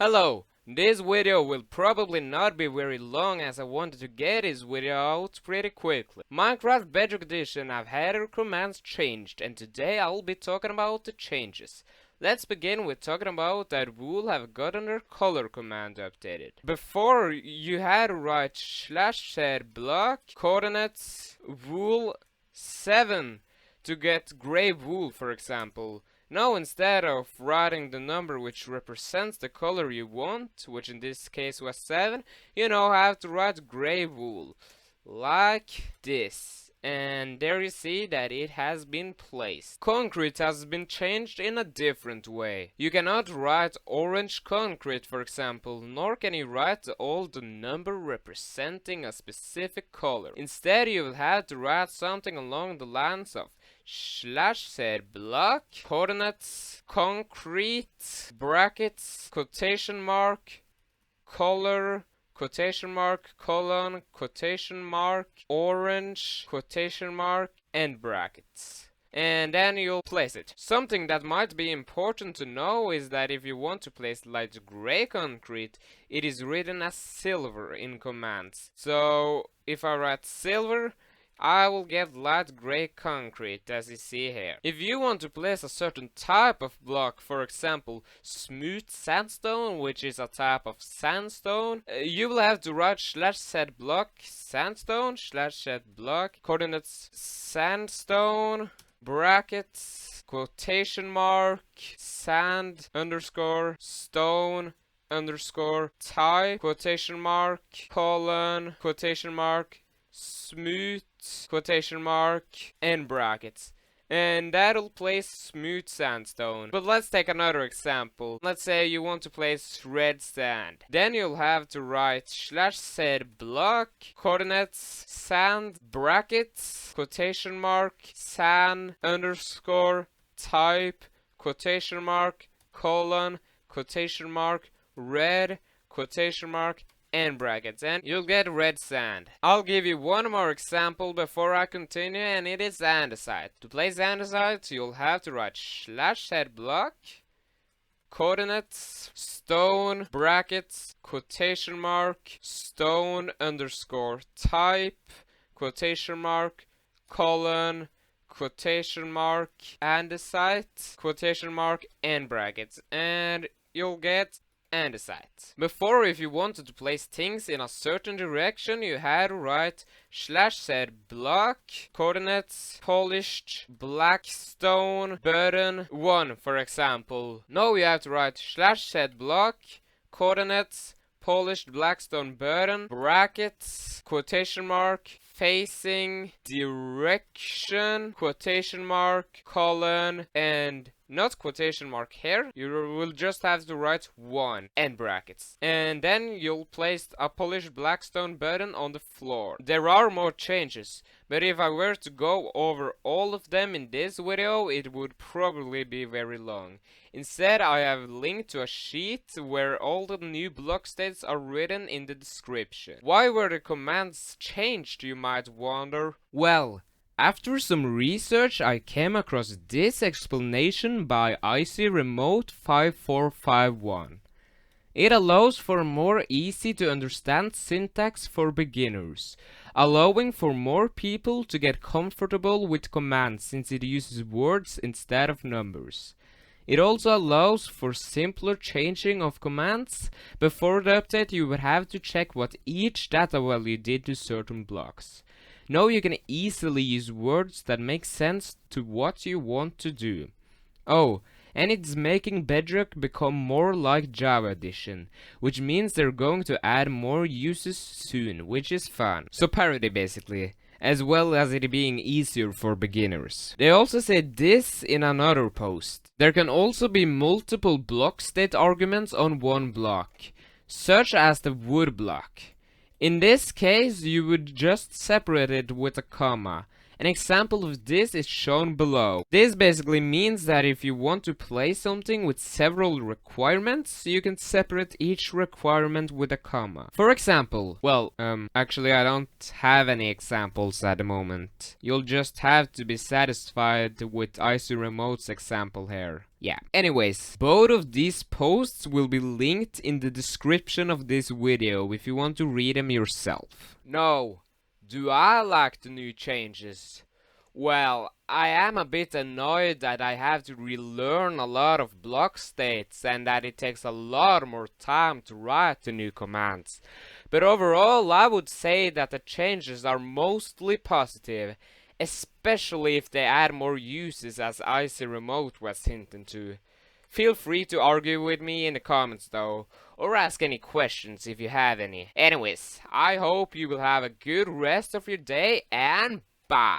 Hello, this video will probably not be very long as I wanted to get this video out pretty quickly. Minecraft Bedrock Edition have had their commands changed, and today I'll be talking about the changes. Let's begin with talking about that wool have gotten their color command updated. Before, you had to write /set block coordinates wool 7 to get gray wool, for example. Now, instead of writing the number which represents the color you want, which in this case was 7, you now have to write gray wool, like this. And there you see that it has been placed. Concrete has been changed in a different way. You cannot write orange concrete, for example, nor can you write all the number representing a specific color. Instead, you will have to write something along the lines of /set block coordinates concrete brackets quotation mark color quotation mark colon quotation mark orange quotation mark and brackets. And then you'll place it. Something that might be important to know is that if you want to place light gray concrete, it is written as silver in commands. So if I write silver, I will get light gray concrete, as you see here. If you want to place a certain type of block, for example smooth sandstone, which is a type of sandstone, you will have to write /set block sandstone /set block coordinates sandstone brackets quotation mark sand underscore stone underscore type quotation mark colon quotation mark smooth quotation mark and brackets, and that'll place smooth sandstone. But let's take another example. Let's say you want to place red sand. Then you'll have to write /set block coordinates sand brackets quotation mark sand underscore type quotation mark colon quotation mark red quotation mark and brackets, and you'll get red sand. I'll give you one more example before I continue, and it is andesite. To place andesite, you'll have to write /set block coordinates stone brackets quotation mark stone underscore type quotation mark colon quotation mark andesite quotation mark and brackets, and you'll get andesite. Before, if you wanted to place things in a certain direction, you had to write /set block coordinates polished black stone button 1, for example. Now you have to write /set block coordinates polished blackstone button brackets quotation mark facing direction quotation mark colon and not quotation mark here, you will just have to write 1 and brackets. And then you'll place a polished blackstone button on the floor. There are more changes, but if I were to go over all of them in this video, it would probably be very long. Instead, I have linked to a sheet where all the new block states are written in the description. Why were the commands changed, you might wonder? Well, after some research, I came across this explanation by IC Remote 5451. It allows for more easy to understand syntax for beginners, allowing for more people to get comfortable with commands since it uses words instead of numbers. It also allows for simpler changing of commands. Before the update, you would have to check what each data value did to certain blocks. Now you can easily use words that make sense to what you want to do. Oh, and it's making Bedrock become more like Java Edition, which means they're going to add more uses soon, which is fun. So parity basically, as well as it being easier for beginners. They also said this in another post. There can also be multiple block state arguments on one block, such as the wood block. In this case, you would just separate it with a comma, An example of this is shown below. This basically means that if you want to play something with several requirements, you can separate each requirement with a comma. For example, well, actually I don't have any examples at the moment. You'll just have to be satisfied with Icy Remote's example here. Yeah. Anyways, both of these posts will be linked in the description of this video if you want to read them yourself. No. Do I like the new changes? Well, I am a bit annoyed that I have to relearn a lot of block states and that it takes a lot more time to write the new commands. But overall, I would say that the changes are mostly positive, especially if they add more uses as Icy Remote was hinting to. Feel free to argue with me in the comments though, or ask any questions if you have any. Anyways, I hope you will have a good rest of your day and bye!